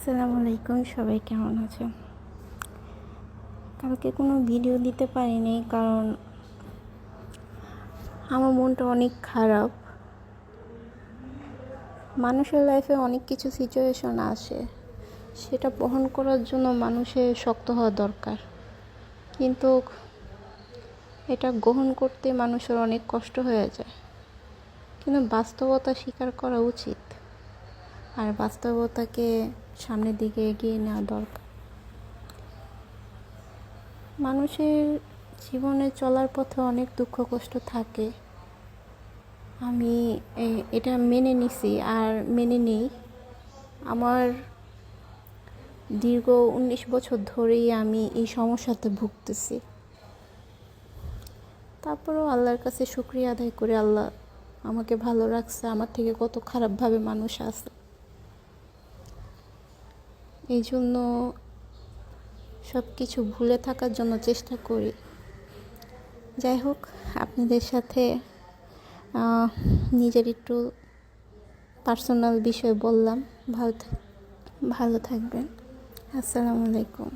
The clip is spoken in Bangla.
আসসালামু আলাইকুম, সবাই কেমন আছো? কালকে কোনো ভিডিও দিতে পারিনি কারণ আমার মনটা অনেক খারাপ। মানুষের লাইফে অনেক কিছু সিচুয়েশন আসে, সেটা বহন করার জন্য মানুষের শক্ত হওয়া দরকার, কিন্তু এটা গ্রহণ করতে মানুষের অনেক কষ্ট হয়ে যায়। কিন্তু বাস্তবতা স্বীকার করা উচিত, আর বাস্তবতাকে সামনের দিকে এগিয়ে নেওয়া দরকার। মানুষের জীবনে চলার পথে অনেক দুঃখ কষ্ট থাকে, আমি এটা মেনে নিছি আর মেনে নিই। আমার দীর্ঘ 19 বছর ধরেই আমি এই সমস্যাতে ভুগতেছি। তারপরেও আল্লাহর কাছে শুকরিয়া আদায় করে, আল্লাহ আমাকে ভালো রাখছে। আমার থেকে কত খারাপভাবে মানুষ আছে, এই জন্য সব কিছু ভুলে থাকার জন্য চেষ্টা করি। যাই হোক, আপনাদের সাথে নিজের একটু পার্সোনাল বিষয় বললাম। ভালো থাকবেন। আসসালামু আলাইকুম।